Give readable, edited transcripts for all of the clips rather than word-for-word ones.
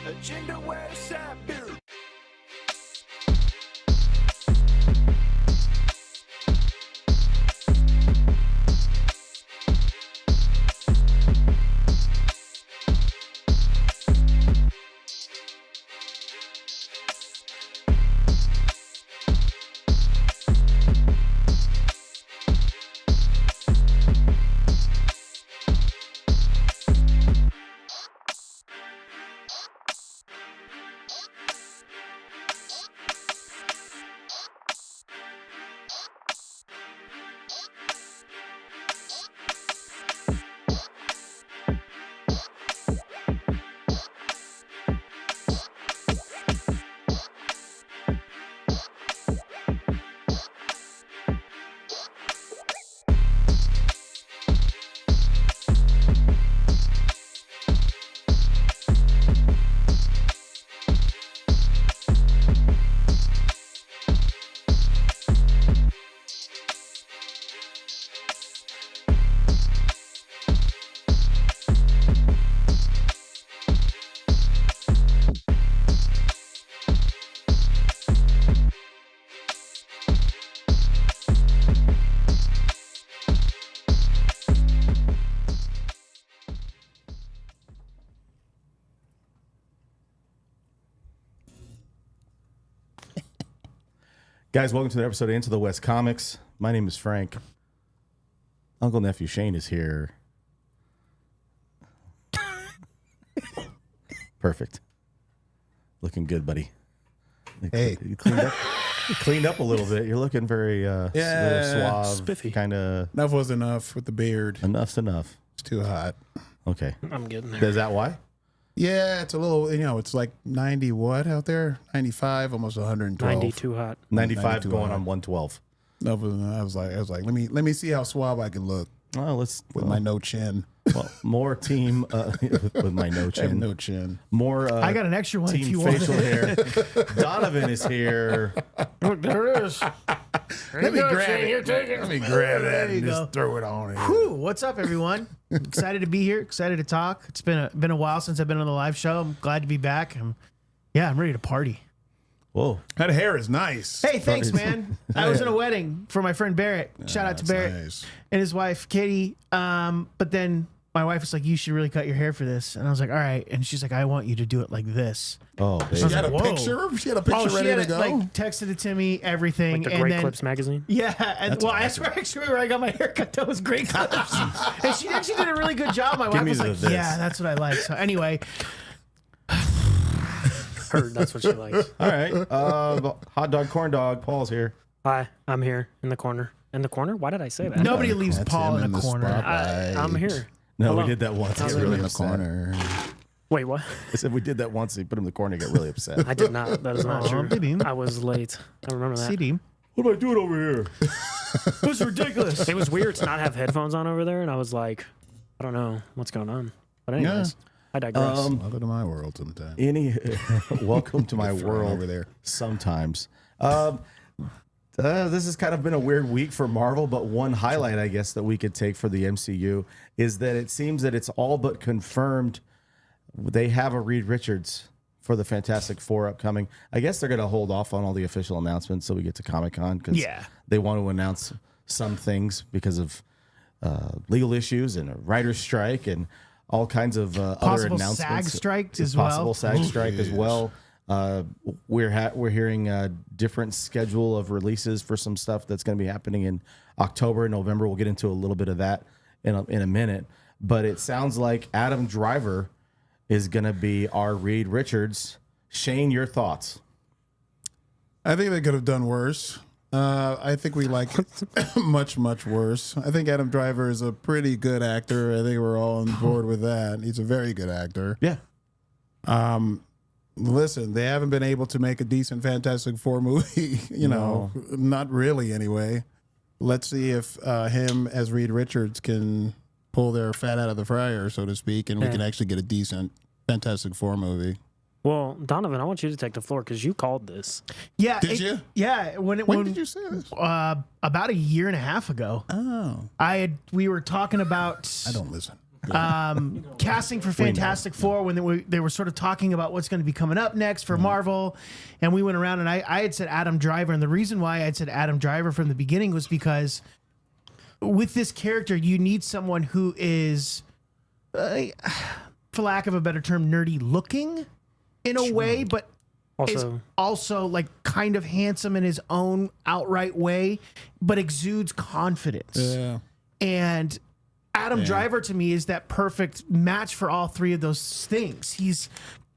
Agenda West Side Beer. Guys, welcome to the episode of Into the West Comics. My name is Frank. Uncle Nephew Shane is here. Perfect. Looking good, buddy. Hey. You cleaned up a little bit. You're looking very very suave. Spiffy. Kind of. Enough was enough with the beard. Enough's enough. It's too hot. Okay. I'm getting there. Is that why? Yeah, it's a little, it's like 90 what out there? 95, almost 112. 90 too hot. 95 92 going hot. on 112. No, I was like, let me see how suave I can look Oh, let's with my no chin. well, more team with my no I have chin. no chin. More I got an extra one if team you want facial it. hair. Donovan is here. Look, there it is. Let me grab it. Here, take it. Let me grab that you and go. just throw it on it. Whew, what's up, everyone? Excited to be here. Excited to talk. It's been a while since I've been on the live show. I'm glad to be back. I'm ready to party. Whoa. That hair is nice. Hey, thanks, man. I was in a wedding for my friend Barrett. Shout out to That's Barrett nice. and his wife Katie. But then my wife was like, "You should really cut your hair for this." And I was like, "All right." And she's like, "I want you to do it like this." Oh, She baby. had a Whoa. picture? She had a picture she ready had to it, go? like texted it to me, everything, Like the and Great then Clips magazine. yeah, and well, that's where actually where I got my haircut. That was Great Clips, and she actually did a really good job. My wife me was the like, this. "Yeah, that's what I like." So anyway, Heard that's what she likes. All right. Hot dog, corn dog. Paul's here. Hi, I'm here in the corner. In the corner? Why did I say that? nobody leaves That's Paul him in the corner. spotlight. I'm here. No, Hello. we did that once. He How's got it really in the upset. corner. Wait, what? I said we did that once. He put him in the corner. He got really upset. I did not. That is not Aw, true. baby. I was late. I remember that. CD. What am I doing over here? That's ridiculous. It was weird to not have headphones on over there, and I was like, I don't know what's going on. But anyways, I digress. Welcome to my world sometime. Welcome to my Fern world. over there. Sometimes. This has kind of been a weird week for Marvel, but one highlight, I guess, that we could take for the MCU is that it seems that it's all but confirmed they have a Reed Richards for the Fantastic Four upcoming. I guess they're going to hold off on all the official announcements so we get to Comic-Con because Yeah. they want to announce some things because of legal issues and a writer's strike and all kinds of other Possible announcements. SAG strike as Possible well. SAG strike as Yes. well. We're hearing a different schedule of releases for some stuff that's going to be happening in October and November. We'll get into a little bit of that in a minute. But it sounds like Adam Driver is going to be our Reed Richards. Shane, your thoughts? I think they could have done worse. I think we like much, much worse. I think Adam Driver is a pretty good actor. I think we're all on board with that. He's a very good actor. Yeah. Listen, they haven't been able to make a decent Fantastic Four movie, not really anyway. Let's see if him as Reed Richards can pull their fat out of the fryer, so to speak, and we can actually get a decent Fantastic Four movie. Well, Donovan, I want you to take the floor because you called this. Yeah. Did you? Yeah. When did you say this? About a year and a half ago, Oh, we were talking about. I don't listen. casting for Fantastic Four when they were sort of talking about what's going to be coming up next for Marvel, and we went around and I had said Adam Driver, and the reason why I had said Adam Driver from the beginning was because with this character you need someone who is, for lack of a better term, nerdy looking in a way, but is also like kind of handsome in his own outright way, but exudes confidence. Yeah. And Adam Driver to me is that perfect match for all three of those things. He's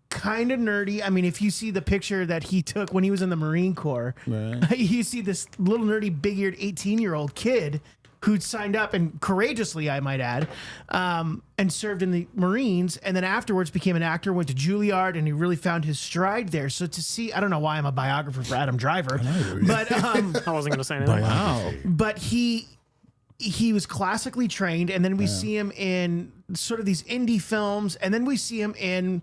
kind of nerdy. I mean, if you see the picture that he took when he was in the Marine Corps, you see this little nerdy, big-eared 18-year-old kid who'd signed up and courageously, I might add, and served in the Marines, and then afterwards became an actor, went to Juilliard, and he really found his stride there. So to see, I don't know why I'm a biographer for Adam Driver, but I wasn't going to say anything. Wow. but he was classically trained, and then we see him in sort of these indie films, and then we see him in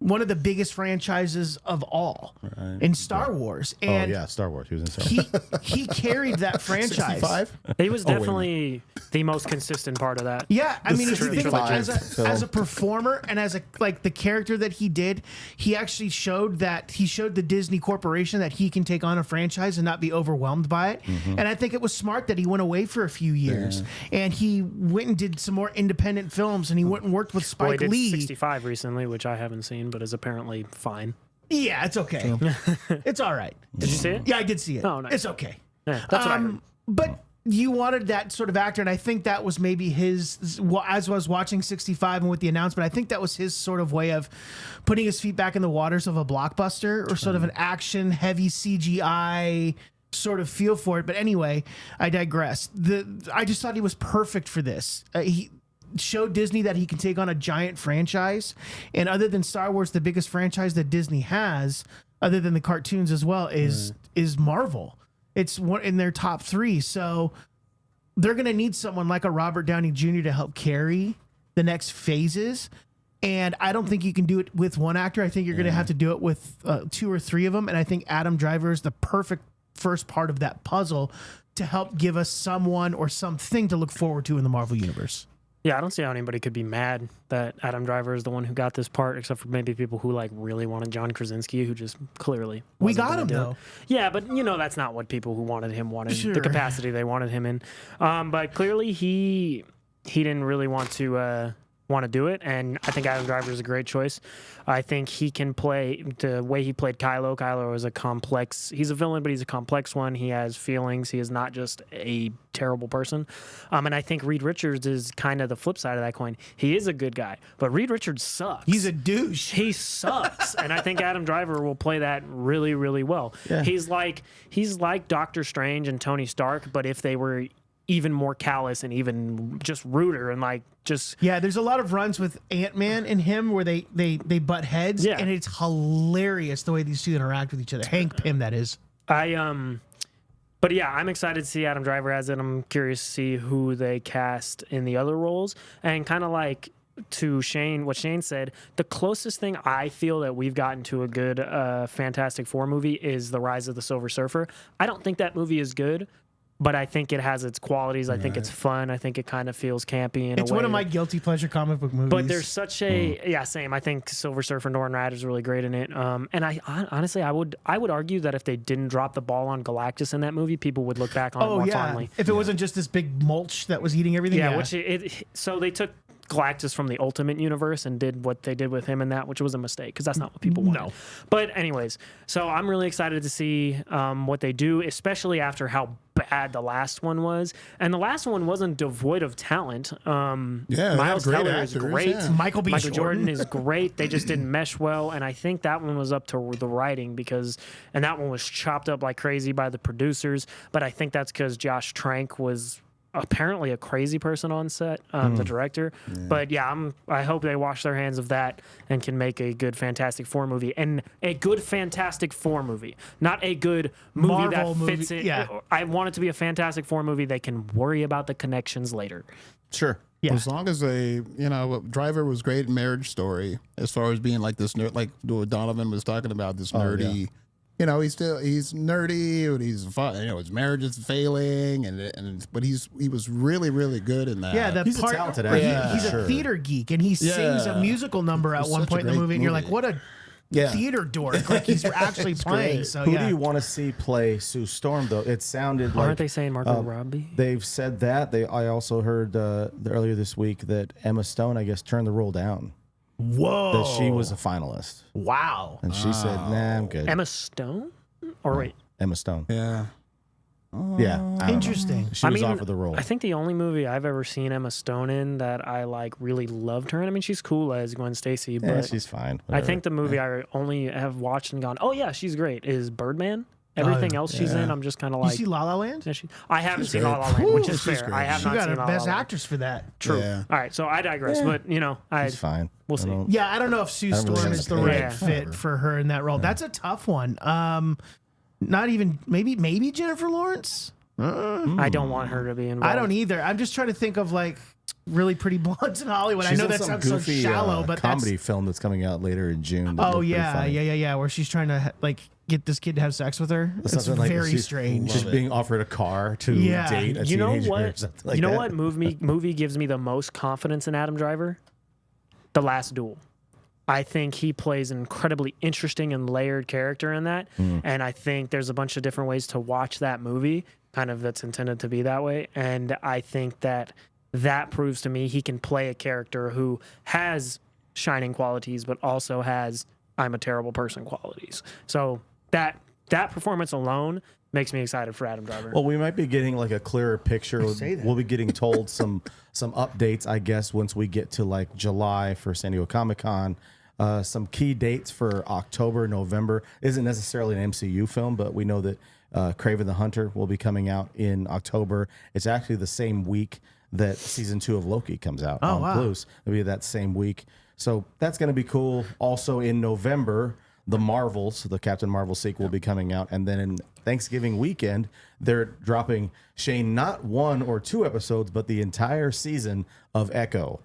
one of the biggest franchises of all in Star Wars. And Star Wars. He was in he carried that franchise. 65? He was definitely the most consistent part of that. Yeah, I mean, if you think about it, film. as a performer and as the character that he did, he actually showed the Disney Corporation that he can take on a franchise and not be overwhelmed by it. And I think it was smart that he went away for a few years and he went and did some more independent films, and he went and worked with Spike He did Lee. 65 recently, which I haven't seen, but is apparently fine. Yeah, it's okay. It's all right. Did you see it? Yeah, I did see it. Oh, nice. It's okay. Yeah, that's what I heard. But you wanted that sort of actor, and I think that was maybe his, as I was watching 65 and with the announcement, I think that was his sort of way of putting his feet back in the waters of a blockbuster or sort of an action, heavy CGI sort of feel for it. But anyway, I digress. I just thought he was perfect for this. He showed Disney that he can take on a giant franchise, and other than Star Wars, the biggest franchise that Disney has, other than the cartoons as well, is Marvel. It's one in their top three, so they're going to need someone like a Robert Downey Jr. to help carry the next phases. And I don't think you can do it with one actor. I think you're going to have to do it with two or three of them. And I think Adam Driver is the perfect first part of that puzzle to help give us someone or something to look forward to in the Marvel Universe. Yeah, I don't see how anybody could be mad that Adam Driver is the one who got this part, except for maybe people who like really wanted John Krasinski, who just clearly We wasn't got gonna him do it. though. Yeah, but that's not what people who wanted him wanted. Sure. The capacity they wanted him in. But clearly he didn't really want to do it, and I think Adam Driver is a great choice. I think he can play the way he played Kylo. Kylo is he's a villain, but he's a complex one. He has feelings. He is not just a terrible person. And I think Reed Richards is kind of the flip side of that coin. He is a good guy, but Reed Richards sucks. He's a douche. He sucks. And I think Adam Driver will play that really, really well. Yeah. He's like Doctor Strange and Tony Stark, but if they were even more callous and even just ruder and Yeah, there's a lot of runs with Ant-Man and him where they butt heads, and it's hilarious the way these two interact with each other. Hank Pym, that is. but yeah, I'm excited to see Adam Driver as it. I'm curious to see who they cast in the other roles, and kind of like to what Shane said, the closest thing I feel that we've gotten to a good Fantastic Four movie is The Rise of the Silver Surfer. I don't think that movie is good, but I think it has its qualities. I think it's fun. I think it kind of feels campy in a way. It's one of my guilty pleasure comic book movies. But there's such a same. I think Silver Surfer Norrin Radd is really great in it. And I honestly I would argue that if they didn't drop the ball on Galactus in that movie, people would look back on it more fondly. If it wasn't just this big mulch that was eating everything. Yeah, so they took Galactus from the Ultimate Universe and did what they did with him in that, which was a mistake because that's not what people wanted. No. But anyways, so I'm really excited to see what they do, especially after how bad the last one was. And the last one wasn't devoid of talent. Miles Teller is great. Yeah. Michael B. Jordan is great. They just didn't mesh well. And I think that one was up to the writing and that one was chopped up like crazy by the producers. But I think that's because Josh Trank was apparently a crazy person on set, the director. Yeah. But yeah, I hope they wash their hands of that and can make a good Fantastic Four movie. And a good Fantastic Four movie, not a good movie Marvel that fits movie. it. Yeah. I want it to be a Fantastic Four movie they can worry about the connections later. Sure. Yeah. As long as Driver was great in Marriage Story, as far as being like this nerd, like what Donovan was talking about, this nerdy you know, he's nerdy, and he's fun. You know, his marriage is failing, but he was really, really good in that. Yeah, the He's a part talented where actor, he's sure. a theater geek, and he sings a musical number at It's one such a point in the great movie, and you're like, movie. what a Yeah. theater dork! Like he's actually playing. great. So Who yeah. do you want to see play Sue Storm, though? It sounded like... Aren't they saying Margot Robbie? They've said that. I also heard earlier this week that Emma Stone, I guess, turned the role down. Whoa! That she was a finalist. Wow. And she said, nah, I'm good. Emma Stone? Or wait. Emma Stone. Yeah. Yeah. I don't know. Interesting. She was offered the role. I think the only movie I've ever seen Emma Stone in that I like really loved her in. I mean, she's cool as Gwen Stacy, but Yeah, she's fine. I Whatever. think the movie I only have watched and gone, oh yeah, she's great, is Birdman. Everything else she's in, I'm just kind of You like. see La La Land? I haven't seen great. La La Land, which is She's fair. great. I have She not got seen a La La best Land. actress for that. True. Yeah. All right, so I digress, but you know, She's fine. we'll see. I don't- Yeah, I don't know if Sue don't really Storm have is the an right opinion. fit for her in that role. That's a tough one. Not even maybe Jennifer Lawrence. I don't want her to be involved. I don't either. I'm just trying to think of like really pretty blondes in Hollywood. I She's know in that some sounds so goofy, shallow, but comedy that's film that's coming out later in June. that oh looked pretty yeah, funny. yeah, where she's trying to like get this kid to have sex with her. It's Something like very she's- strange. She's being offered a car to Yeah. date a You know teenager or what? something like You know that. what movie gives me the most confidence in Adam Driver? The Last Duel. I think he plays an incredibly interesting and layered character in that, and I think there's a bunch of different ways to watch that movie, kind of that's intended to be that way. And I think that proves to me he can play a character who has shining qualities, but also has I'm a terrible person qualities. So that performance alone makes me excited for Adam Driver. Well, we might be getting like a clearer picture. say that. We'll be getting told some updates, I guess, once we get to like July for San Diego Comic-Con. Some key dates for October, November. Isn't necessarily an MCU film, but we know that Kraven the Hunter will be coming out in October. It's actually the same week that season 2 of Loki comes out on wow. Blues. It'll be that same week. So that's going to be cool. Also in November, the Marvels, the Captain Marvel sequel will be coming out. And then in Thanksgiving weekend, they're dropping, Shane, not 1 or 2 episodes, but the entire season of Echo.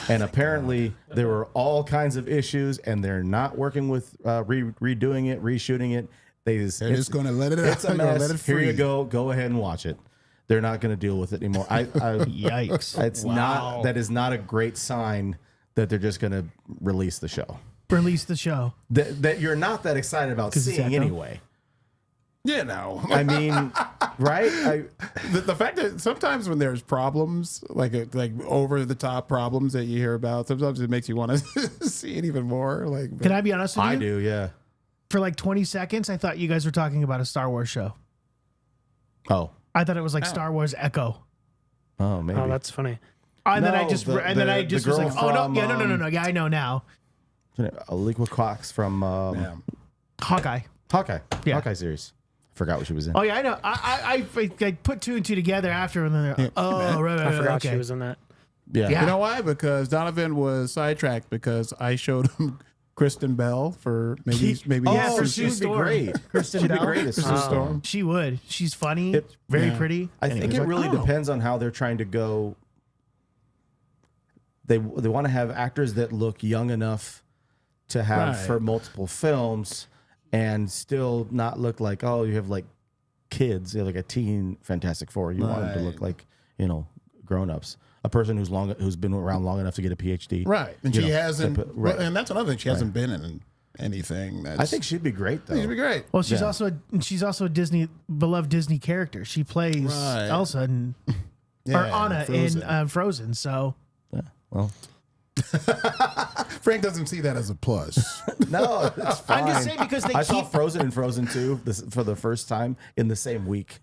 And apparently there were all kinds of issues, and they're not working with redoing it, reshooting it. They're just going to let it It's out. a They're gonna mess. let it Here you free. go. Go ahead and watch it. They're not going to deal with it anymore. Yikes! It's not. That is not a great sign that they're just going to release the show. Release the show. That you're not that excited about it's seeing Echo? anyway. You know, I mean, right? the fact that sometimes when there's problems, like over the top problems that you hear about, sometimes it makes you want to see it even more. Like, Can I be honest with you? I do. Yeah. For like 20 seconds, I thought you guys were talking about a Star Wars show. Oh. I thought it was like Star Wars Echo. Oh, maybe. Oh, that's funny. And then I No, just the- and then the- I the just was girl like, oh no, from, yeah, no. Yeah, I know now. Aliqua Cox from yeah. Hawkeye. Hawkeye. Yeah. Hawkeye series. Forgot what she was in. Oh yeah, I know. I put 2 and 2 together after, and then they're, oh right, I forgot okay. she was in that. Yeah. Yeah. You know why? Because Donovan was sidetracked because I showed him Kristen Bell for maybe Oh, Yeah, for she would be Sue Storm. great. Kristen She'd be Bell? great as Sue Kristen Storm. Storm. She would. She's funny, very pretty. I And think was it like, really oh. depends on how they're trying to go. They want to have actors that look young enough to have Right. for multiple films and still not look like, oh, you have like kids, you have like a teen Fantastic Four. You want them to look Right. like, grown-ups. A person who's been around long enough to get a PhD. right, and You she know, hasn't. to put- right. And that's another thing. She hasn't been in anything. That's, I think she'd be great though. she'd be great. Well, she's Yeah. also a beloved Disney character. She plays Right. Elsa or Yeah, Anna Frozen. in Frozen. So Yeah. Well, Frank doesn't see that as a plus. no, it's fine. I'm just saying because they I saw keep. Frozen and Frozen 2 for the first time in the same week.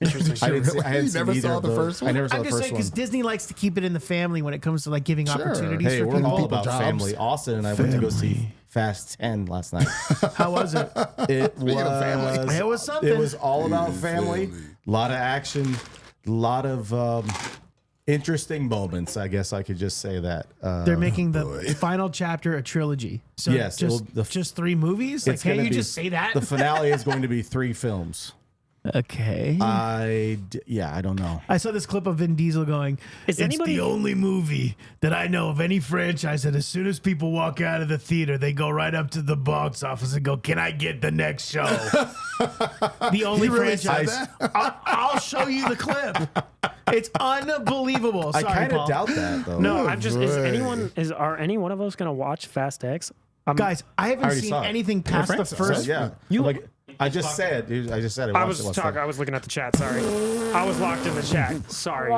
Interesting. I didn't see, I hadn't You seen never either saw of the those. first I one? never saw I'm the just first saying one. because Disney likes to keep it in the family when it comes to like giving opportunities Hey, for we're people. all about jobs. family. Austin and I went to go see Fast 10 last night. How was it? It of family. was. It was something. It was all about family. A lot of action. A lot of interesting moments. I guess I could just say that. They're making the final chapter a trilogy. So Yes, it just, will- just 3 movies. Like, it's can't gonna you be- just say that? The finale is going to be 3 films. Okay. I don't know. I saw this clip of Vin Diesel going, Is "It's anybody- the only movie that I know of any franchise that as soon as people walk out of the theater, they go right up to the box office and go, 'Can I get the next show?'" The only really said franchise. that? I'll show you the clip. It's unbelievable. Sorry, I kind Paul. of doubt that though. No, I'm just. boy. Are any one of us gonna watch Fast X? Guys, I haven't already seen saw it. anything past the franchise, first. yeah. You- Like I just said, dude. I just said it. I was looking at the chat. Sorry, I was locked in the chat. Sorry.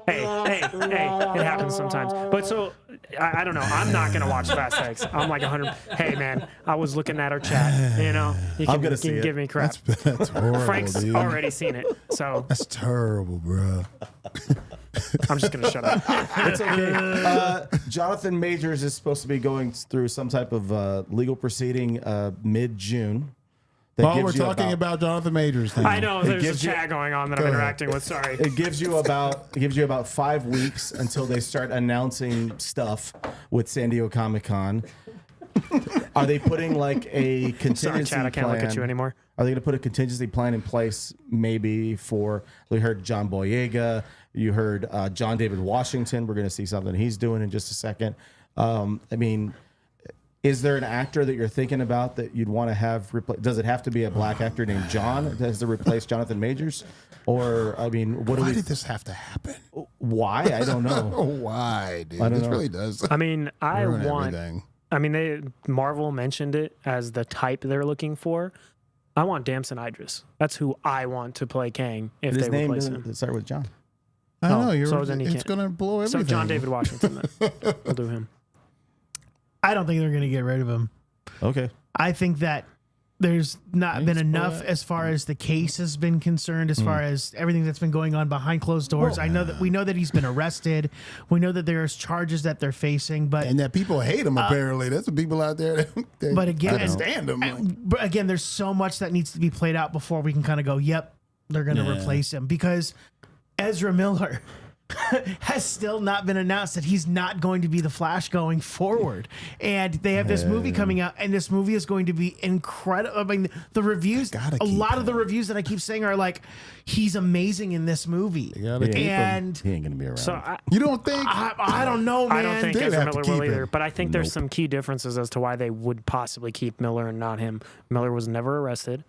Hey, it happens sometimes. But so I don't know. I'm not gonna watch Fast X. I'm like 100. Hey man, I was looking at our chat. You know, you can, gonna see you can it. give me crap. That's horrible, Frank's dude. already seen it, so That's terrible, bro. I'm just gonna shut up. It's okay. Jonathan Majors is supposed to be going through some type of legal proceeding mid-June. that While gives we're you talking about Jonathan Majors thing. I know there's a gives you- chat going on that I'm Go ahead. interacting with. Sorry. It gives you about 5 weeks until they start announcing stuff with San Diego Comic-Con. Are they putting like a contingency Sorry, chat. I can't look at plan? you anymore. Are they going to put a contingency plan in place maybe for, we heard John Boyega, you heard John David Washington. We're going to see something he's doing in just a second. I mean, is there an actor that you're thinking about that you'd want to have does it have to be a black actor named John to replace Jonathan Majors? Or, I mean, Why did this have to happen? why? I don't know. Oh, why, dude? don't This know. really does I mean, I ruin want. everything. I mean, Marvel mentioned it as the type they're looking for. I want Damson Idris. That's who I want to play Kang if His they name replace doesn't him. start with John. I Oh, know. so then he It's can't. going to blow everything. So John David Washington, then. We'll do him. I don't think they're going to get rid of him. Okay. I think that there's not been Thanks, enough boy. as far as the case has been concerned, as far as everything that's been going on behind closed doors. I know that we know that he's been arrested. We know that there's charges that they're facing, but And that people hate him, apparently. There's some people out there that But again- couldn't stand him. Like, but again, there's so much that needs to be played out before we can kind of go, yep, they're going to replace him, because Ezra Miller has still not been announced that he's not going to be the Flash going forward. And they have this movie coming out, and this movie is going to be incredible. I mean, the reviews, Gotta a keep lot of him. the reviews that I keep saying are like, he's amazing in this movie. gotta keep him. And He ain't going to be around. So I, you don't think? I don't know, man. I don't think They'd Ezra have to Miller will keep either. him. But I think there's Nope. some key differences as to why they would possibly keep Miller and not him. Miller was never arrested.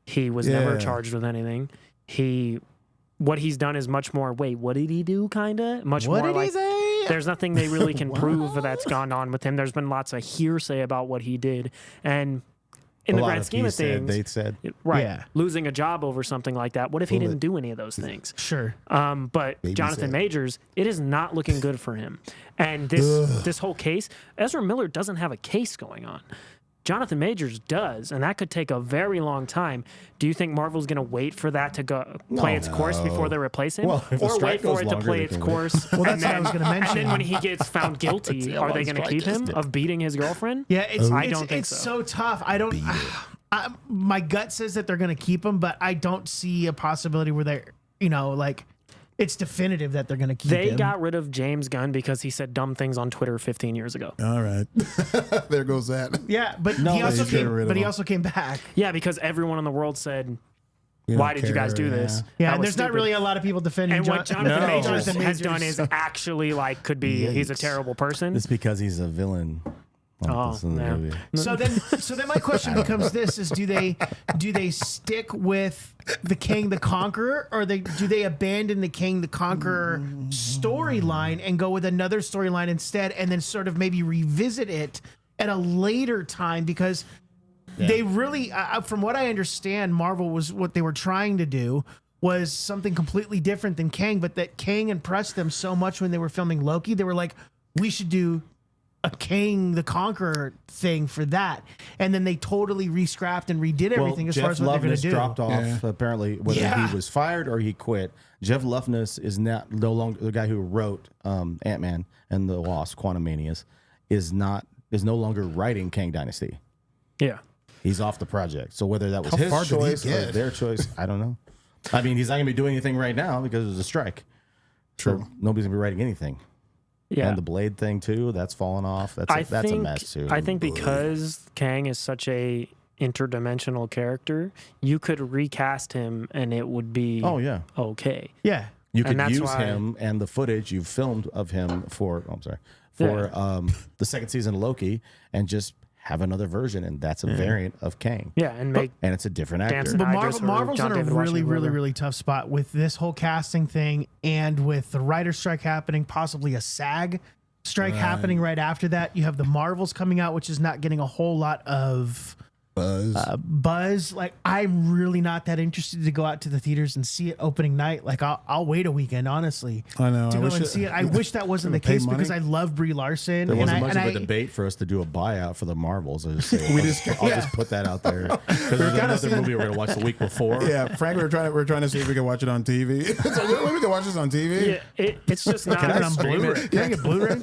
He was never Yeah. charged with anything. What he's done is much more. Wait, what did he do? Kinda much What more did he like. say? There's nothing they really can prove that's gone on with him. There's been lots of hearsay about what he did, and in A the lot grand of scheme he of said, things, they said. right? Yeah. Losing a job over something like that. What if he didn't do any of those things? Sure. But Baby Jonathan said. Majors, it is not looking good for him. And this whole case, Ezra Miller doesn't have a case going on. Jonathan Majors does, and that could take a very long time. Do you think Marvel's going to wait for that to go play its course before they replace him, Well, if the or strike wait for goes it to longer, play they its can wait. course? Well, and that's what I was gonna mention. And then when he gets found guilty, how are they long going to strike keep is him it? of beating his girlfriend? Yeah, I don't think it's so. so tough. I don't. My gut says that they're going to keep him, but I don't see a possibility where they're, like, it's definitive that they're going to keep They him. got rid of James Gunn because he said dumb things on Twitter 15 years ago. All right. There goes that. Yeah, but No, he also they get rid came. of But he him. also came back. Yeah, because everyone in the world said, We "Why don't did you guys care, do this?" Yeah, That and was there's not stupid. really a lot of people defending. And what Jonathan No. Majors Jonathan has Majors. done is actually like he's a Yikes. terrible person. It's because he's a villain. Oh, in the yeah. movie. So then my question becomes this: is do they stick with the King the Conqueror, or do they abandon the King the Conqueror storyline and go with another storyline instead, and then sort of maybe revisit it at a later time? Because they really, from what I understand, Marvel was what they were trying to do was something completely different than Kang, but that Kang impressed them so much when they were filming Loki, they were like, we should do a King the Conqueror thing for that, and then they totally re-scrapped and redid everything as Jeff far as what they're going to Loveness do. dropped off Yeah. apparently, whether Yeah. he was fired or he quit. Jeff Loveness is no longer the guy who wrote Ant-Man and the Wasp: Quantumanias is no longer writing Kang Dynasty. Yeah. He's off the project. So whether that was How his far did he choice or get? their choice, I don't know. I mean, he's not going to be doing anything right now because there's a strike. True. So nobody's going to be writing anything. Yeah. And the Blade thing too, that's fallen off. That's a mess too. I think because Kang is such a interdimensional character, you could recast him and it would be Oh yeah, okay. Yeah. you could that's use why- him and the footage you've filmed of him for. I'm sorry, for the second season of Loki, and just have another version, and that's a variant of Kang. Yeah, and make And it's a different actor. Damson But Idris or Marvel's John in a David really, Washington, really, whoever. really tough spot with this whole casting thing, and with the writer's strike happening, possibly a SAG strike happening right after that. You have the Marvels coming out, which is not getting a whole lot of buzz. Like, I'm really not that interested to go out to the theaters and see it opening night. Like, I'll wait a weekend, honestly, I know. to I go wish and it- see it. I wish that wasn't the Pay case because I money? love Brie Larson. There wasn't and much I, of a debate for us to do a buyout for the Marvels. I just say, I'll just put that out there because there's another seeing- movie we're gonna watch the week before. Yeah, Frank, we're trying to see if we can watch it on TV. So we can watch this on TV. Yeah, it's just not. Can I on Blu-ray? Can I get Blu-ray?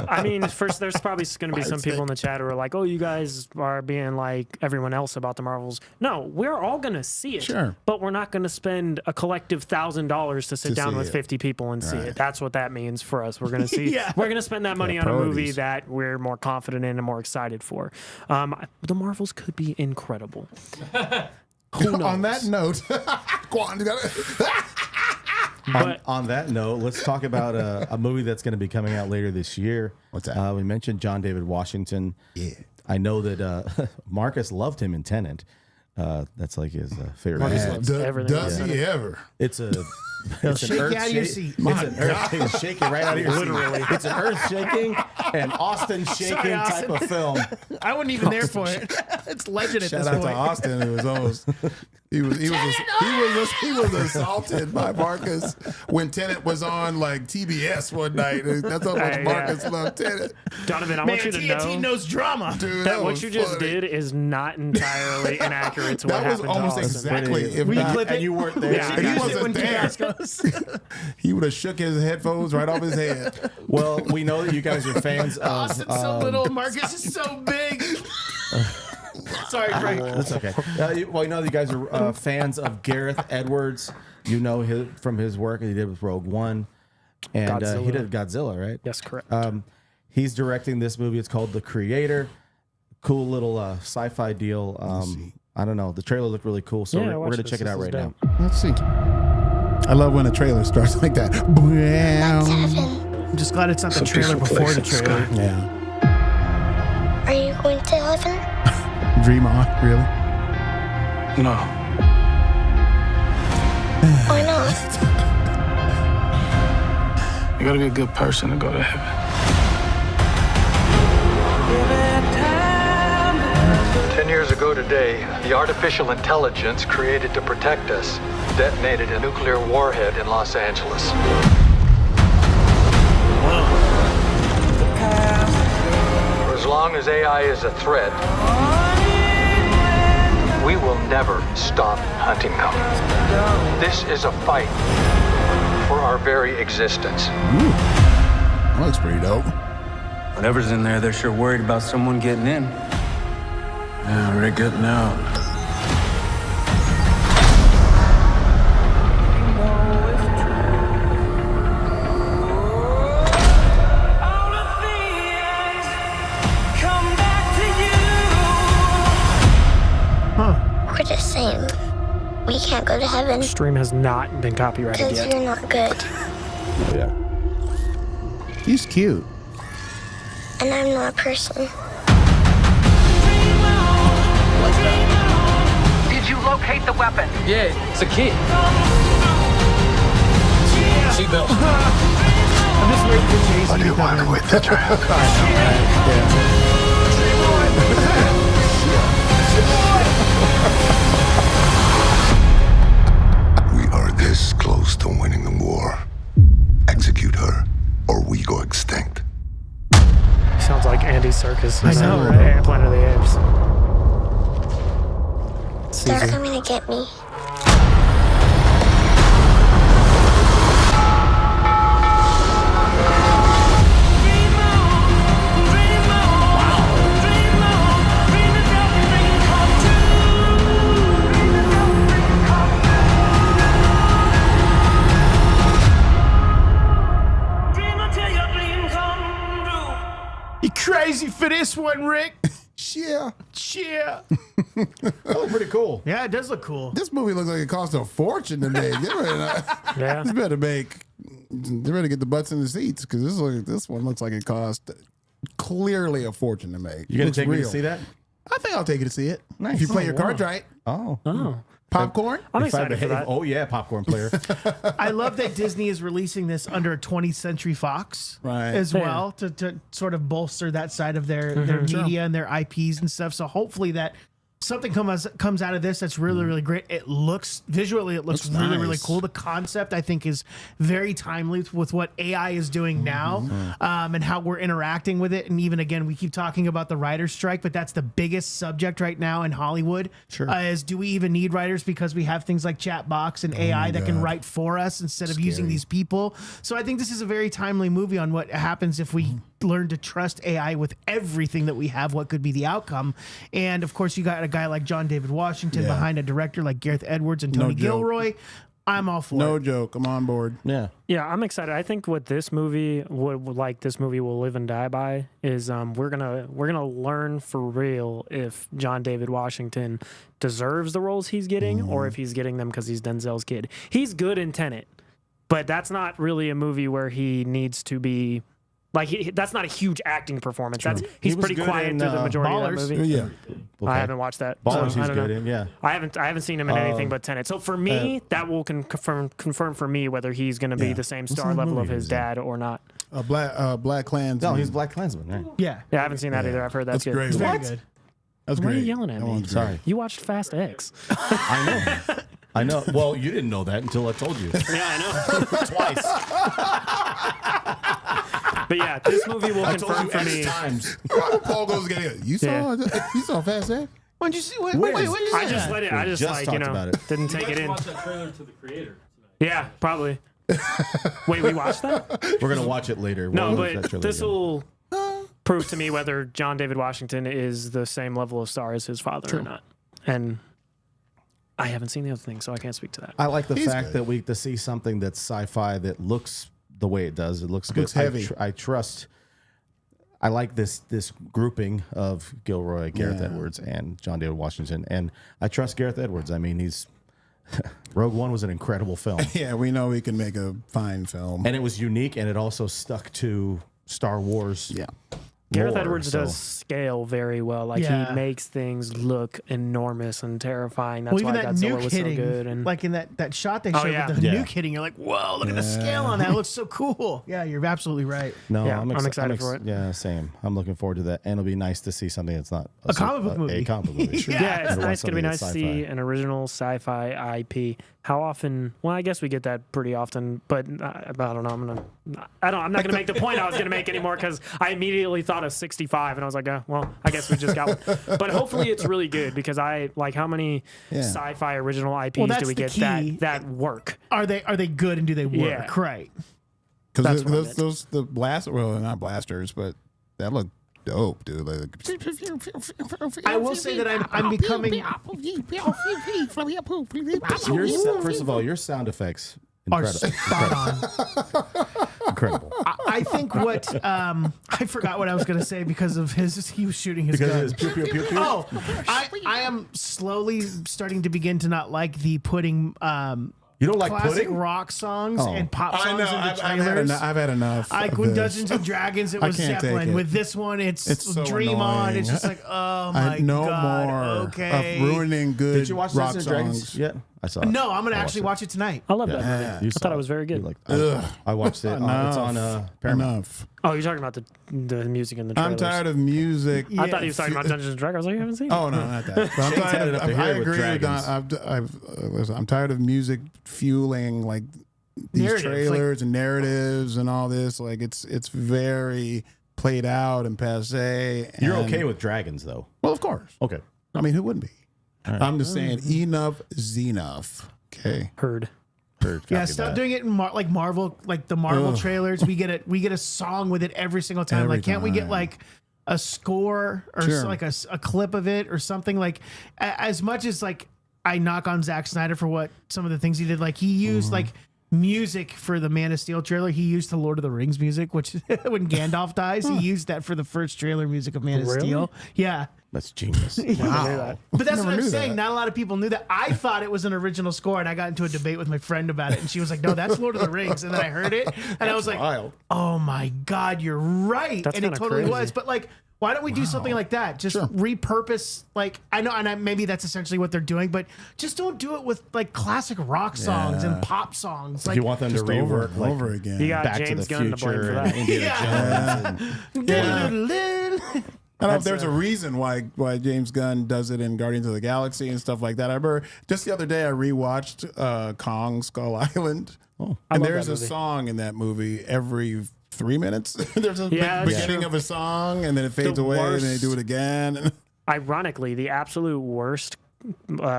I mean, first, there's probably going to be some people in the chat who are like, "Oh, you guys are being like everyone else about the Marvels." No, we're all going to see it, Sure. but we're not going to spend a collective $1,000 to sit To down see with it. 50 people and see it. That's what that means for us. We're going to see. Yeah. We're going to spend that money on a movie priorities. that we're more confident in and more excited for. The Marvels could be incredible. Who knows? On that note, Quan, you got it. On that note, let's talk about a movie that's going to be coming out later this year. What's that? We mentioned John David Washington. Yeah. I know that Marcus loved him in Tenet. That's like his favorite. Marcus movie. loves everything Does about he it. ever? It's a it's shake you out of your seat. It's an earth shaking right out of your literally. It's an earth shaking and Austin shaking type Austin. of film. I wasn't even there for it. It's legend at Shout this out point. to Austin. It was almost he was assaulted by Marcus when Tenet was on like TBS one night. That's how much Hey, Marcus loved Tenet. Donovan, I Man, want you to TNT know knows drama. Dude, that what was you just funny. did is not entirely inaccurate to what That was happened almost to Austin. exactly. If Will you not, clip it? And you weren't there. Yeah, so you I got use it. it when chaos goes. he would have shook his headphones right off his head. Well, we know that you guys are fans of. Austin's so little, Marcus is so big. Sorry, Frank. That's okay. Well, you know that you guys are fans of Gareth Edwards. You know him from his work that he did with Rogue One, and he Godzilla. did Godzilla, right? Yes, correct. He's directing this movie. It's called The Creator. Cool little sci-fi deal. I don't know. The trailer looked really cool, so we're watch gonna this. check it This out is right now. dope. Let's see. I love when a trailer starts like that. I'm just glad it's not the trailer before the trailer. Yeah. Are you going to heaven? Dream on, really? No. Why not? You gotta be a good person to go to heaven. 10 years ago today, the artificial intelligence created to protect us detonated a nuclear warhead in Los Angeles. For as long as AI is a threat, we will never stop hunting them. This is a fight for our very existence. That looks pretty dope. Whatever's in there, they're sure worried about someone getting in. Yeah, we're getting out. We're the same. We can't go to heaven Stream has not been copyrighted because yet. you're not good. Oh, yeah. He's cute. And I'm not a person. Did you locate the weapon? Yeah, it's a kid. Seatbelt. I'm just waiting for Jason What do to you come want in. with the child? We are this close to winning the war. Execute her, or we go extinct. Sounds like Andy Serkis. I know, right? Planet of the Apes. They're Caesar. coming to get me. You crazy for this one, Rick? Yeah. Yeah. That was pretty cool. Yeah, it does look cool. This movie looks like it cost a fortune to make. Yeah. They better get the butts in the seats because this one looks like it cost clearly a fortune to make. You gonna Looks take me to real. see that? I think I'll take you to see it. Nice. If you play Oh, your wow. cards right. Oh. Popcorn? I'm If I excited for behave- that. Oh yeah, popcorn player. I love that Disney is releasing this under a 20th Century Fox Right. as Yeah. well to sort of bolster that side of their media and their IPs and stuff. So hopefully that something comes out of this that's really, really great. It looks visually, it looks really, really nice. cool. The concept I think is very timely with what AI is doing now and how we're interacting with it. And even again, we keep talking about the writer's strike, but that's the biggest subject right now in Hollywood. Sure. Is do we even need writers because we have things like Chatbox and AI that can write for us instead of using these people. So I think this is a very timely movie on what happens if we learn to trust AI with everything that we have, what could be the outcome. And of course, you got a guy like John David Washington Yeah. behind a director like Gareth Edwards and Tony joke. Gilroy. I'm all for No it. joke. I'm on board. Yeah. Yeah, I'm excited. I think what this movie will live and die by is we're gonna learn for real if John David Washington deserves the roles he's getting or if he's getting them because he's Denzel's kid. He's good in Tenet, but that's not really a movie where he needs to be. Like that's not a huge acting performance. He's He was pretty good quiet in, through the majority Ballers. of that movie. Yeah. I haven't watched that. Ballers, so I he's don't good know. in. Yeah. I haven't seen him in anything but Tenet. So for me, that will confirm for me whether he's going to be Yeah. the same What's star that level movie of he his was in? dad or not. Black Klansman. No, he's Black Klansman. Right? Yeah. Yeah, I haven't seen that either. I've heard that's, That's good. great. Very What? good. That's Why are great. you yelling at That me? one's Sorry. great. You watched Fast X. I know. I know. Well, you didn't know that until I told you. Yeah, I know. Twice. But yeah, this movie will I told confirm you for X me. times. Paul goes getting it. You saw Fast X? When did you see? Wait, When? when did you I see just that? let it. I just just like talked about it. didn't take it in. Watch that trailer to the creator tonight. Yeah, probably. Wait, we watched that? We're gonna watch it later. No, We'll watch that but trailer this again. will prove to me whether John David Washington is the same level of star as his father or not. And I haven't seen the other thing, so I can't speak to that. I like the He's fact good. that we get to see something that's sci-fi that looks the way it does. It looks good. looks heavy. I trust. I like this grouping of Gilroy, Gareth Yeah. Edwards, and John David Washington, and I trust Gareth Edwards. I mean, he's Rogue One was an incredible film, Yeah, we know he can make a fine film. and it was unique, and it also stuck to Star Wars. Yeah. Gareth lore, Edwards so- does scale very well. Like Yeah. he makes things look enormous and terrifying. That's Well, even why that Godzilla nuke was hitting, so good. And like in that shot they Oh, showed yeah. with the Yeah. nuke hitting, you're like, whoa, look at the scale on that. It looks so cool. Yeah, you're absolutely right. No, Yeah, I'm I'm excited for it. Yeah, same. I'm looking forward to that, and it'll be nice to see something that's not A comic book movie. A comic book movie. Sure. Yeah. yeah, it's I want nice. It's gonna be something nice to that's see sci-fi. an original sci-fi IP. How often? Well, I guess we get that pretty often, but I don't know. I'm not gonna make the point I was gonna make anymore because I immediately thought of 65, and I was like, well, I guess we just got one. But hopefully it's really good because I like how many sci-fi original IPs that's do we the get key. that work? Are they good and do they work? Yeah. Right. That's Because what I meant. those the blast, well, not blasters, but that look dope, dude. Like, I will say that I'm becoming First of all, your sound effects are incredible. spot on. Incredible. I think what I forgot what I was going to say because of he was shooting his Because gun. it is pew pew pew pew. Oh, I am slowly starting to begin to not like the putting You don't like classic pudding? rock songs Oh. and pop songs I know. into I've had trailers. I've had enough. Like of when this. Dungeons and Dragons, it I was can't take Zeppelin. it. With this one, it's so Dream On. annoying. It's just like, oh my no god. more Okay. of ruining good Did you watch rock Dungeons and Dragons songs. yet? I saw it. No, I'm gonna I actually watched watch it tonight. I love it. that movie. You I saw thought it was very good. I watched it. It's on Paramount. Enough. Oh, you're talking about the music in the trailers. I'm tired of music. I thought he was talking about Dungeons and Dragons. I was like, you haven't seen it. Oh no, not that. But I'm Shane's had tired it of, up to I here with agree with dragons. Don. Listen, I'm tired of music fueling like these Narrative, trailers and narratives and all this. Like it's very played out and passe. You're and- okay with dragons, though. Well, of course. Okay. I mean, who wouldn't be? I'm just saying, enough is enough. Okay. Heard. Yeah, stop doing it in like Marvel, like the Marvel trailers. We get a song with it every single time. Every Like, can't we get time. like a score or Sure. like a clip of it or something? Like, as much as like I knock on Zack Snyder for what some of the things he did, like he used like music for the Man of Steel trailer. He used the Lord of the Rings music, which when Gandalf dies, he used that for the first trailer music of Man of Really? Steel. Yeah. That's genius. Wow. But that's what Never I'm knew saying. that. Not a lot of people knew that. I thought it was an original score, and I got into a debate with my friend about it, and she was like, "No, that's Lord of the Rings." And then I heard it, and I was like, Wild. "Oh my God, you're right!" That's and it kinda totally crazy. was. But like, why don't we do something like that? Just repurpose. Like, I know, and maybe that's essentially what they're doing, but just don't do it with like classic rock songs and pop songs. Like, you want them to Just over rework and like over again. You got Back James to the Gunn to blame for Future that. and Indiana Jones. And, I don't know if there's a reason why James Gunn does it in Guardians of the Galaxy and stuff like that. I remember just the other day I rewatched Kong Skull Island, and love there's that a movie. song in that movie every 3 minutes. There's a Yeah, big that's beginning true. of a song, and then it fades The away, and worst- they do it again. Ironically, the absolute worst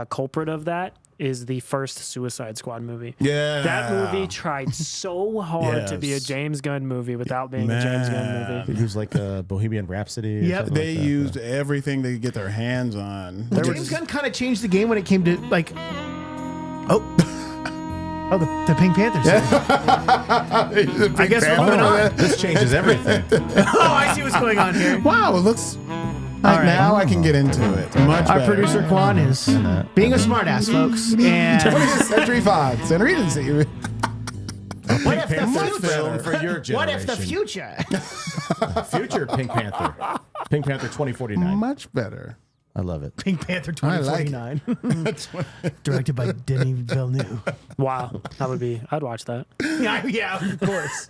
culprit of that is the first Suicide Squad movie. Yeah, That movie tried so hard to be a Yes. James Gunn movie without being a James Gunn movie. He was like a Bohemian Rhapsody. Or Yep. something They like that. used everything they could get their hands on. James Gunn kind of changed the game when it came to like, the Pink Panthers. I guess we're moving on. This changes everything. Oh, I see what's going on here. Wow, it looks. right. Now I can get into it. Much Our better. producer Quan is being a smartass, folks. And 20th Century Fox and Regency. what if the Panther future? film for your generation. What if the future? Future Pink Panther. Pink Panther 2049. Much better. I love it. Pink Panther I like 2049. Directed by Denis Villeneuve. Wow, I'd watch that. Yeah, of course.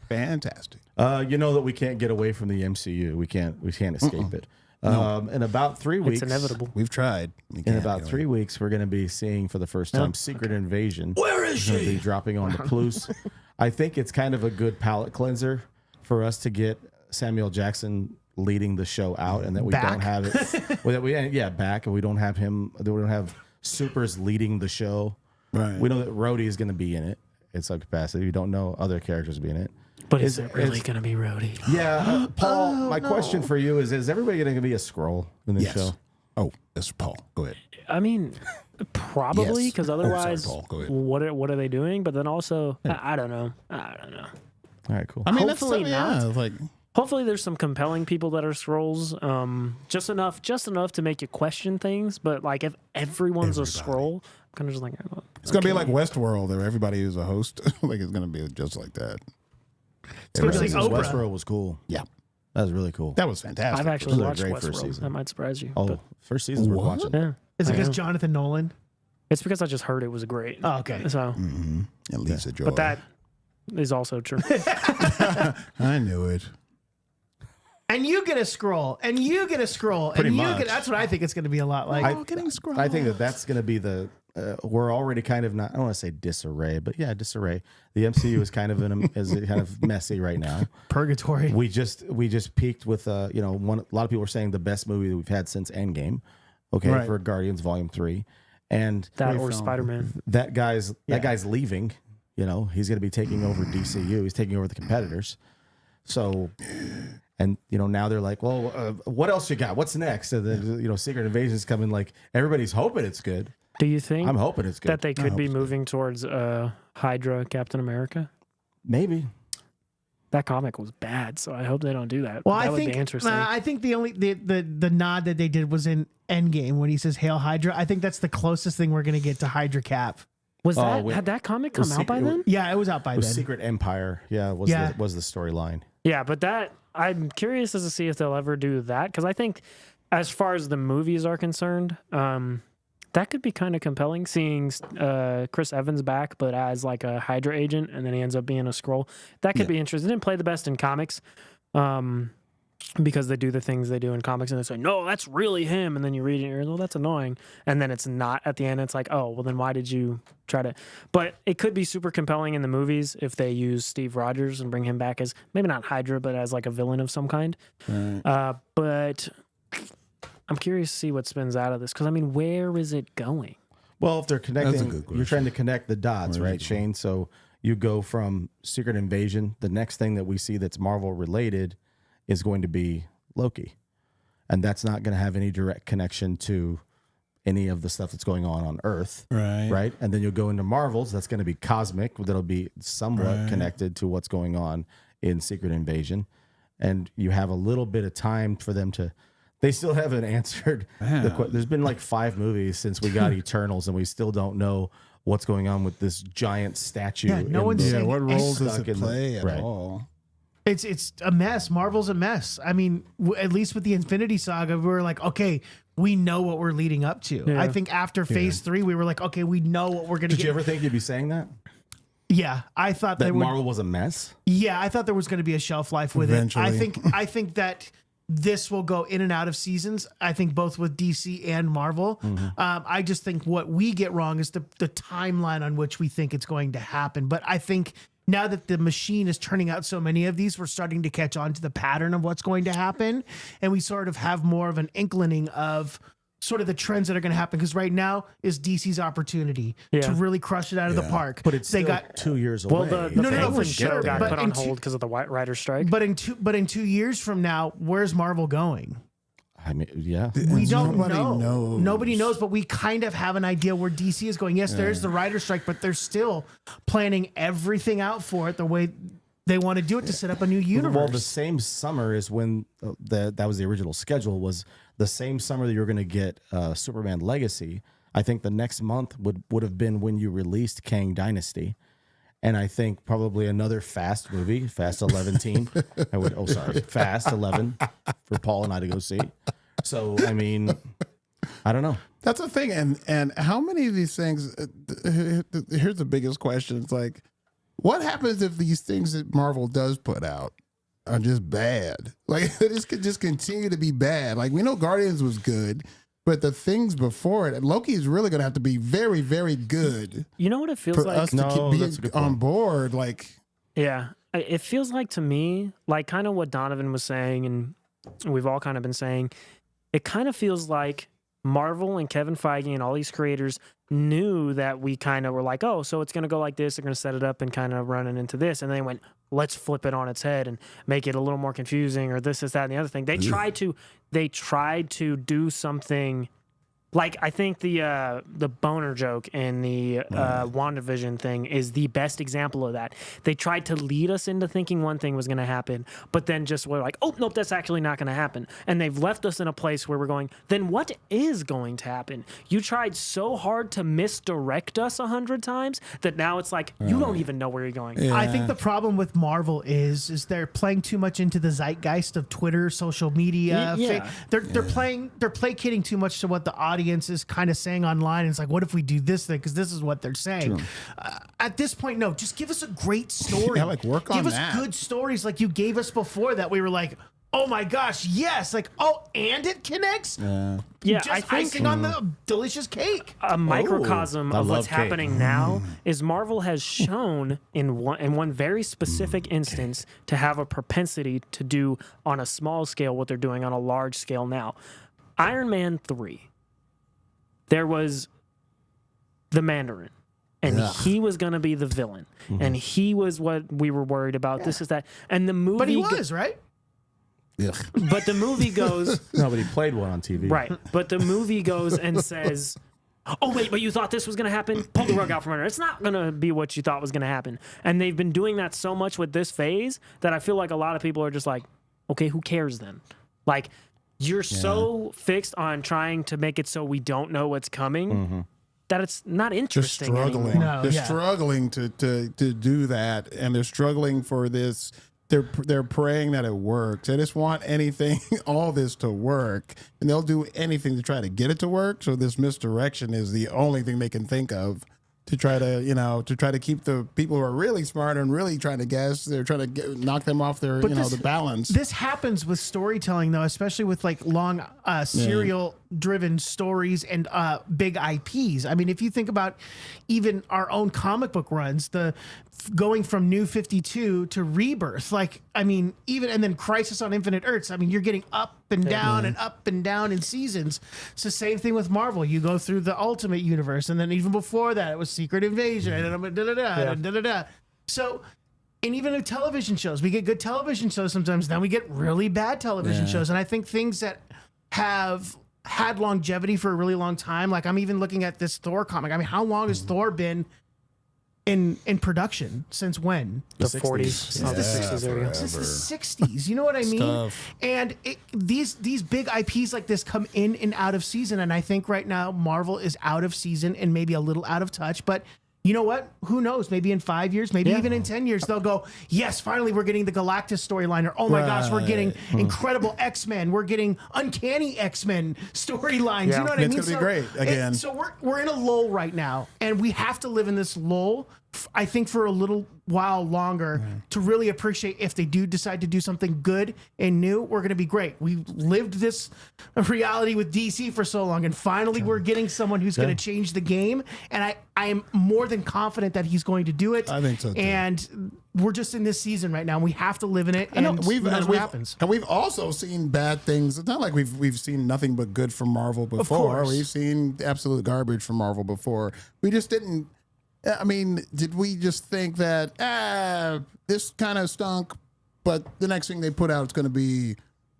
Fantastic. You know that we can't get away from the MCU. We can't escape it. In about 3 weeks, It's inevitable. We've tried. We In can't about get 3 away. weeks, we're going to be seeing for the first time Secret Invasion. Where is she? Be dropping on the Plus. I think it's kind of a good palate cleanser for us to get Samuel Jackson leading the show out, and that we Back? don't have it. Well, that we back, and we don't have him. We don't have Supers leading the show. Right. We know that Rhodey is going to be in it in some capacity. We don't know other characters being in it. But is it really going to be Rhodey? Yeah, Paul. My question for you is everybody going to be a scroll in this Yes. show? Oh, that's Paul. Go ahead. I mean, probably, Yes. because Oh, sorry, otherwise, Paul. Go ahead. what are they doing? But then also, I don't know. All right, cool. I mean, Hopefully that's, not. like, Hopefully, there's some compelling people that are scrolls. Just enough to make you question things. But like, if everyone's a scroll, I'm kind of just like, oh, it's going to be like Westworld, where everybody is a host. Like, it's going to be just like that. It's going to be like Oprah. Westworld was cool. Yeah. That was really cool. That was fantastic. I've actually was a watched great first Westworld. season. That might surprise you. Oh, but, first season's worth What? watching. yeah. Is it I because know. Jonathan Nolan? It's because I just heard it was great. Oh, okay. So, And Lisa Joy. but that is also true. I knew it. And you get a scroll, and you get a scroll, Pretty and you much. get. That's what I think it's going to be a lot like. Getting scrolled. I think that's going to be the. We're already kind of not. I don't want to say disarray, but yeah, disarray. The MCU is kind of is kind of messy right now. Purgatory. We just peaked with a lot of people are saying the best movie that we've had since Endgame. Okay, Right. for Guardians Volume 3, and That or Spider-Man. that guy's leaving. He's going to be taking over DCU. He's taking over the competitors. So, and now they're like, well, what else you got? What's next? And then Secret Invasion's coming. Like everybody's hoping it's good. Do you think I'm hoping it's good. that they could be moving towards Hydra Captain America? Maybe. That comic was bad, so I hope they don't do that. Well, that I would think be interesting. I think the only the nod that they did was in Endgame when he says "Hail Hydra." I think that's the closest thing we're going to get to Hydra Cap. Had that comic come out by then? Yeah, it was out by It was then. Secret Empire. Yeah, was the storyline. Yeah, but that I'm curious as to see if they'll ever do that, because I think, as far as the movies are concerned, that could be kind of compelling. Seeing Chris Evans back, but as like a Hydra agent, and then he ends up being a Skrull. That could be interesting. They didn't play the best in comics, because they do the things they do in comics, and they say, "No, that's really him," and then you read it, and you're like, "Well, that's annoying," and then it's not at the end. It's like, "Oh, well, then why did you try to?" But it could be super compelling in the movies if they use Steve Rogers and bring him back as maybe not Hydra, but as like a villain of some kind. Right. But I'm curious to see what spins out of this, because I mean, where is it going? Well, if they're connecting, good you're trying to connect the dots, right, Shane? So you go from Secret Invasion. The next thing that we see that's Marvel related is going to be Loki. And that's not going to have any direct connection to any of the stuff that's going on Earth. Right. Right. And then you'll go into Marvels. That's going to be cosmic. That'll be somewhat connected to what's going on in Secret Invasion. And you have a little bit of time for them to They still haven't answered. There's been like 5 movies since we got Eternals, and we still don't know what's going on with this giant statue. Yeah, no one's saying what role does stuck it in the- play at right. all? It's a mess. Marvel's a mess. I mean, at least with the Infinity Saga, we were like, okay, we know what we're leading up to. Yeah. I think after Phase 3, we were like, okay, we know what we're going to get. Did you ever think you'd be saying that? Yeah, I thought That Marvel was a mess? Yeah, I thought there was going to be a shelf life with Eventually. it. I think that this will go in and out of seasons. I think both with DC and Marvel. I just think what we get wrong is the timeline on which we think it's going to happen. But I think now that the machine is turning out so many of these, we're starting to catch on to the pattern of what's going to happen. And we sort of have more of an inkling of sort of the trends that are going to happen. Because right now is DC's opportunity to really crush it out of the park. But it's still 2 years away. Well, the No, Penguin for show sure, got but put in on two- hold because of the writer's strike. But in 2 years from now, where's Marvel going? I mean, yeah. We don't Nobody know. knows. Nobody knows, but we kind of have an idea where DC is going. Yes, there's the writer's strike, but they're still planning everything out for it the way they want to do it to set up a new universe. Well, the same summer is when that was the original schedule, was the same summer that you're going to get Superman Legacy. I think the next month would have been when you released Kang Dynasty. And I think probably another Fast movie, Fast 11 teen. Fast 11 for Paul and I to go see. So, I mean, I don't know. That's the thing. And how many of these things, here's the biggest question. It's like, what happens if these things that Marvel does put out are just bad? Like, this could just continue to be bad. Like, we know Guardians was good, but the things before it, Loki is really going to have to be very, very good You know what it feels for like? us to No, keep that's a being good on point. board. Like, Yeah. It feels like to me, like kind of what Donovan was saying, and we've all kind of been saying, it kind of feels like Marvel and Kevin Feige and all these creators knew that we kind of were like, oh, so it's going to go like this. They're going to set it up and kind of run it into this. And they went, let's flip it on its head and make it a little more confusing or this, that, and the other thing. They tried to do something. Like, I think the boner joke in the WandaVision thing is the best example of that. They tried to lead us into thinking one thing was going to happen, but then just were like, oh, nope, that's actually not going to happen. And they've left us in a place where we're going, then what is going to happen? You tried so hard to misdirect us 100 times that now it's like, you don't even know where you're going. yeah. I think the problem with Marvel is they're playing too much into the zeitgeist of Twitter, social media. Yeah. They're placating too much to what the audience is kind of saying online. And it's like, what if we do this thing? Because this is what they're saying. At this point, no, just give us a great story. Yeah, like, work on give us that. good stories like you gave us before that we were like, oh my gosh, yes. Like, oh, and it connects? Yeah, Just I think icing on the delicious cake. a microcosm I of love what's cake. happening now is Marvel has shown in one very specific instance to have a propensity to do on a small scale what they're doing on a large scale now. Iron Man 3. There was the Mandarin, and he was going to be the villain, and he was what we were worried about. This is that, and the movie. But he was, right? But the movie goes No, but he played one on TV. right. But the movie goes and says, "Oh wait, but you thought this was going to happen? Pull the rug out from under. It's not going to be what you thought was going to happen." And they've been doing that so much with this phase that I feel like a lot of people are just like, "Okay, who cares then?" Like. You're so fixed on trying to make it so we don't know what's coming that it's not they're interesting struggling. anymore. No, they're yeah. struggling to do that, and they're struggling for this. They're praying that it works. They just want anything, all this to work, and they'll do anything to try to get it to work. So this misdirection is the only thing they can think of to try to keep the people who are really smart and really trying to guess. They're trying to knock them off their the balance. This happens with storytelling, though, especially with like long serial-driven stories and big IPs. I mean, if you think about even our own comic book runs, going from New 52 to Rebirth, like, I mean, even, and then Crisis on Infinite Earths, I mean, you're getting up and down and up and down in seasons. It's the same thing with Marvel. You go through the Ultimate Universe, and then even before that, it was Secret Invasion, and da-da-da. So, and even in television shows, we get good television shows sometimes, then we get really bad television shows. And I think things that have had longevity for a really long time, like I'm even looking at this Thor comic. I mean, how long has Thor been in production since when? The 40s. Yeah, the 60s. There we go. Since the 60s. You know what I mean? Tough. And these big IPs like this come in and out of season. And I think right now Marvel is out of season and maybe a little out of touch. But you know what? Who knows? Maybe in 5 years, maybe even in 10 years, they'll go, yes, finally we're getting the Galactus storyline. Or, oh my gosh, we're getting Incredible X-Men. We're getting Uncanny X-Men storylines. Yeah. You know what I mean? It's going to be great again. So we're in a lull right now. And we have to live in this lull, I think, for a little while longer to really appreciate if they do decide to do something good and new, we're going to be great. We've lived this reality with DC for so long, and finally we're getting someone who's going to change the game. And I am more than confident that he's going to do it. I think so too. And we're just in this season right now, and we have to live in it. And who knows what happens. And we've also seen bad things. It's not like we've seen nothing but good from Marvel before. course. We've seen absolute garbage from Marvel before. We just didn't. I mean, did we just think that this kind of stunk, but the next thing they put out is going to be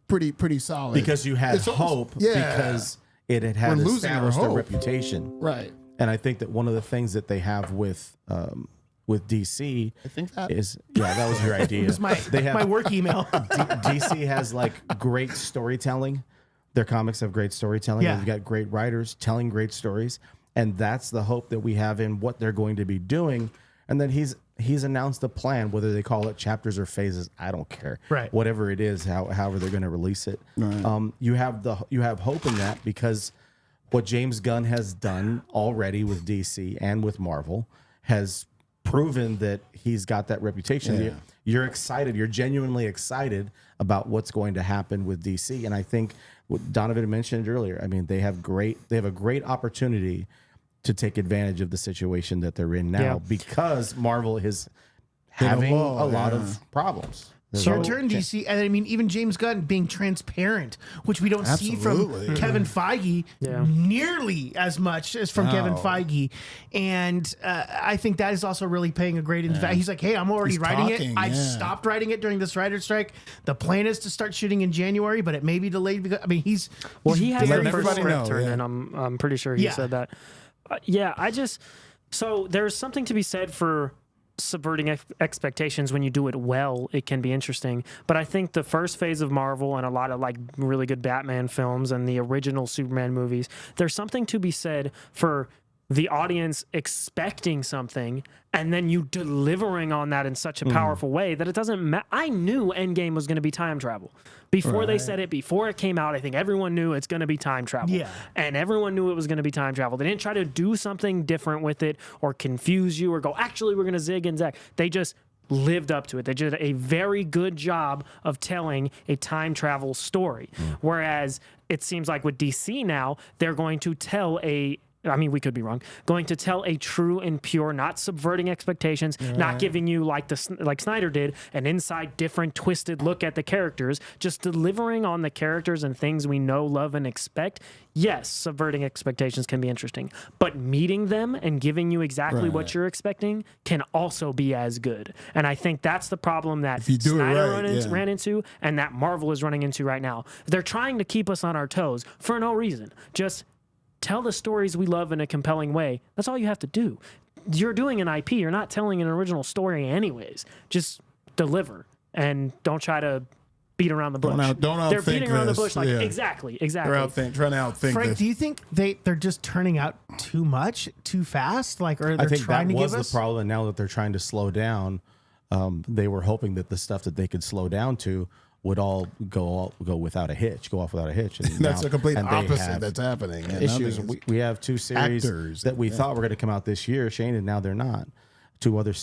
pretty solid? Because you had hope, because it had We're losing our established a hope. reputation, Right. And I think that one of the things that they have with DC, I think that is that was your idea. It was my work email. DC has like great storytelling. Their comics have great storytelling. Yeah. They've got great writers telling great stories. And that's the hope that we have in what they're going to be doing. And then he's announced a plan, whether they call it chapters or phases, I don't care. Right. Whatever it is, however they're going to release it. Right. You have hope in that, because what James Gunn has done already with DC and with Marvel has proven that he's got that reputation. Yeah. You're excited. You're genuinely excited about what's going to happen with DC. And I think what Donovan mentioned earlier, I mean, they have a great opportunity to take advantage of the situation that they're in now, because Marvel is having a lot of problems. Your turn, DC. And I mean, even James Gunn being transparent, which we don't see from Kevin Feige nearly as much as from Kevin Feige. And I think that is also really paying a great impact. He's like, hey, I'm already writing it. I've stopped writing it during this writer's strike. The plan is to start shooting in January, but it may be delayed because, I mean, he has letting the first everybody script know, turned in. I'm pretty sure he said that. So there's something to be said for subverting expectations. When you do it well, it can be interesting. But I think the first phase of Marvel and a lot of like really good Batman films and the original Superman movies, there's something to be said for the audience expecting something and then you delivering on that in such a powerful way that it doesn't matter. I knew Endgame was going to be time travel. Before they said it, before it came out, I think everyone knew it's going to be time travel. Yeah. And everyone knew it was going to be time travel. They didn't try to do something different with it or confuse you or go, actually, we're going to zig and zag. They just lived up to it. They did a very good job of telling a time travel story. Whereas it seems like with DC now, they're going to tell we could be wrong, going to tell a true and pure, not subverting expectations, not giving you like Snyder did, an inside different twisted look at the characters, just delivering on the characters and things we know, love, and expect. Yes, subverting expectations can be interesting, but meeting them and giving you exactly what you're expecting can also be as good. And I think that's the problem that Snyder ran into and that Marvel is running into right now. They're trying to keep us on our toes for no reason. Just tell the stories we love in a compelling way. That's all you have to do. You're doing an IP. You're not telling an original story anyways. Just deliver and don't try to beat around the bush. They're beating around the bush. Like, exactly. They're trying to outthink Frank, this. do you think they're just turning out too much, too fast? Like, or they're I think trying that to was give the us? problem. And now that they're trying to slow down, they were hoping that the stuff that they could slow down to would all go without a hitch, go off without a hitch. And That's the complete and they opposite have that's happening. And issues. We have two series actors, that we thought were going to come out this year, Shane, and now they're not. Two other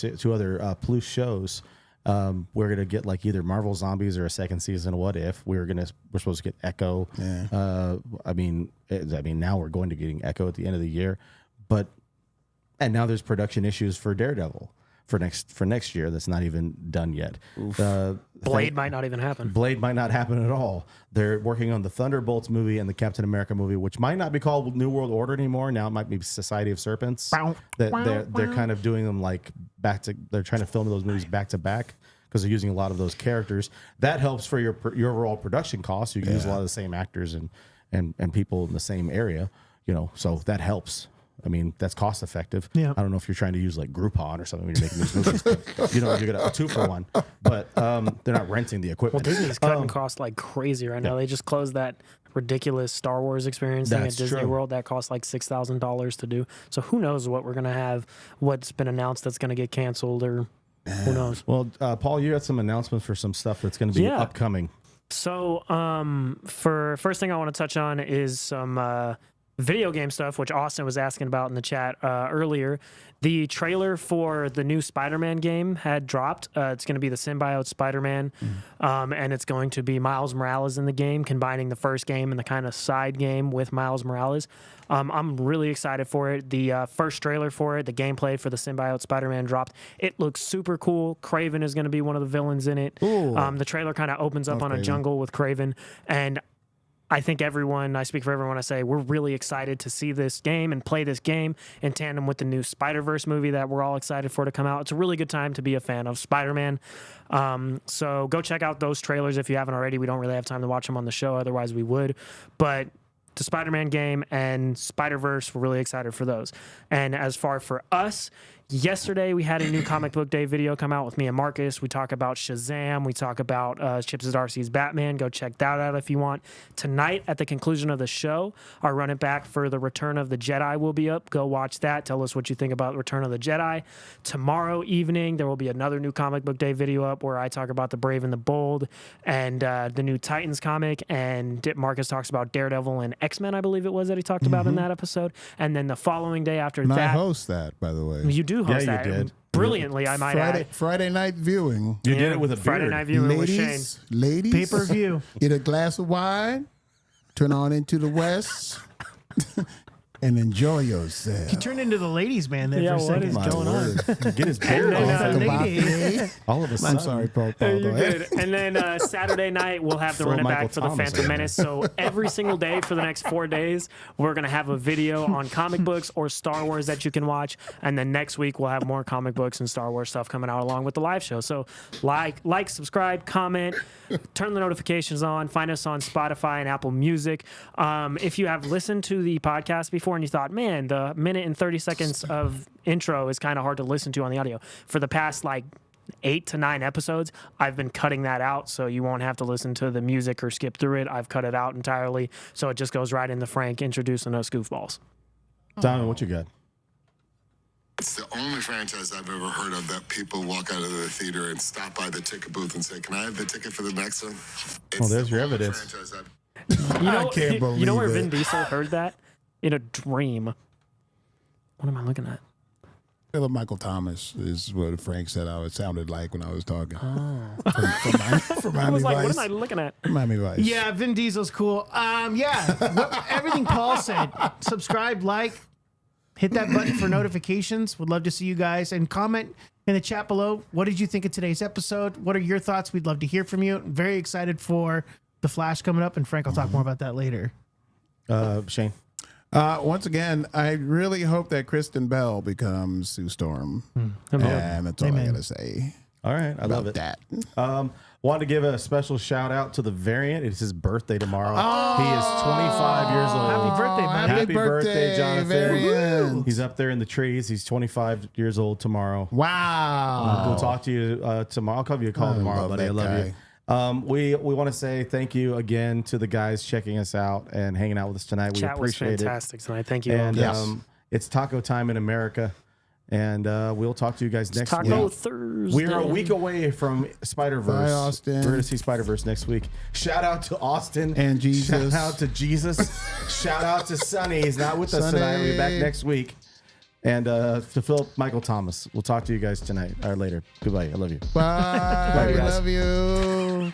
Plus shows. We're going to get like either Marvel Zombies or a second season of What If. We're supposed to get Echo. Yeah. I mean, now we're going to getting Echo at the end of the year, and now there's production issues for Daredevil for next year. That's not even done yet. Blade might not even happen. Blade might not happen at all. They're working on the Thunderbolts movie and the Captain America movie, which might not be called New World Order anymore. Now it might be Society of Serpents. They're kind of doing them like they're trying to film those movies back to back because they're using a lot of those characters. That helps for your overall production costs. You can use a lot of the same actors and people in the same area, so that helps. I mean, that's cost effective. Yeah. I don't know if you're trying to use like Groupon or something when you're making these movies. But, you know, you're gonna a 2-for-1, but they're not renting the Well, equipment. Disney's cutting costs like crazy right now. They just closed that ridiculous Star Wars experience thing at That's Disney true. World that cost like $6,000 to do. So who knows what we're gonna have? What's been announced that's gonna get canceled, or who knows? Well, Paul, you had some announcements for some stuff that's going to be Yeah. upcoming. So, for first thing I want to touch on is some video game stuff, which Austin was asking about in the chat earlier. The trailer for the new Spider-Man game had dropped. It's going to be the symbiote Spider-Man, and it's going to be Miles Morales in the game, combining the first game and the kind of side game with Miles Morales. I'm really excited for it. The first trailer for it, the gameplay for the symbiote Spider-Man dropped. It looks super cool. Kraven is going to be one of the villains in it. The trailer kind of opens up on a jungle with Kraven, and I think I speak for everyone when I say we're really excited to see this game and play this game in tandem with the new Spider-Verse movie that we're all excited for to come out. It's a really good time to be a fan of Spider-Man. So go check out those trailers if you haven't already. We don't really have time to watch them on the show, otherwise we would. But the Spider-Man game and Spider-Verse, we're really excited for those. And as far for us, yesterday we had a new Comic Book Day video come out with me and Marcus. We talk about Shazam. We talk about Chips Zdarsky's Batman. Go check that out if you want. Tonight, at the conclusion of the show, our Run It Back for the Return of the Jedi will be up. Go watch that. Tell us what you think about Return of the Jedi. Tomorrow evening, there will be another new Comic Book Day video up where I talk about The Brave and the Bold and the new Titans comic. And Marcus talks about Daredevil and X-Men, I believe it was that he talked about in that episode. And then the following day after And that... I host that, by the way. You do host Yeah, you that did. brilliantly, I might add. Friday night viewing. You did it with a Friday beard. night viewing with Shane. Ladies, Pay-per-view. Get a glass of wine, turn on into the West, and enjoy yourself. He turned into the ladies' man there Yeah, for a what second. is going on? Get his beard And off. then, lady. All of a sudden. I'm sorry, Paul. You Go ahead. good. And then Saturday night, we'll have the Throw Run It Michael Back for the Thomas Phantom in Menace. So every single day for the next 4 days, we're going to have a video on comic books or Star Wars that you can watch. And then next week, we'll have more comic books and Star Wars stuff coming out along with the live show. So like, subscribe, comment, turn the notifications on. Find us on Spotify and Apple Music. If you have listened to the podcast before and you thought, man, the minute and 30 seconds of intro is kind of hard to listen to on the audio. For the past 8 to 9 episodes, I've been cutting that out so you won't have to listen to the music or skip through it. I've cut it out entirely, so it just goes right into Frank introducing us goofballs. Donovan, what you got? It's the only franchise I've ever heard of that people walk out of the theater and stop by the ticket booth and say, "Can I have the ticket for the next one?" Well, there's your only evidence. franchise I've- I can't believe You know where it. Vin Diesel heard that? In a dream. What am I looking at? Philip Michael Thomas is what Frank said how it sounded like when I was talking. From I was Miami like, what Vice. am I looking at? Miami Vice. Yeah, Vin Diesel's cool. Everything Paul said. Subscribe, like, hit that button for notifications. Would love to see you guys, and comment in the chat below. What did you think of today's episode? What are your thoughts? We'd love to hear from you. Very excited for The Flash coming up, and Frank will talk more about that later. Shane. Once again, I really hope that Kristen Bell becomes Sue Storm. And that's all I Amen. got to say. All right, I love it. That. Wanted to give a special shout out to the variant. It's his birthday tomorrow. He is 25 years old. Happy birthday, man. Happy birthday, Jonathan. Variant. He's up there in the trees. He's 25 years old tomorrow. Wow. We'll talk to you tomorrow. I'll give you a call tomorrow, love buddy. I that love guy. you. We want to say thank you again to the guys checking us out and hanging out with us tonight. We Chat was appreciate it. fantastic tonight. Thank you. And all. it's taco time in America. And we'll talk to you guys next Taco week. Thursday. We are a week away from Spider-Verse. Bye, Austin. We're going to see Spider-Verse next week. Shout out to Austin. And Jesus. Shout out to Jesus. Shout out to Sonny. He's not with us tonight. We'll be back next week. And to Philip Michael Thomas. We'll talk to you guys tonight or later. Goodbye. I love you. Bye. Love you guys. Love you.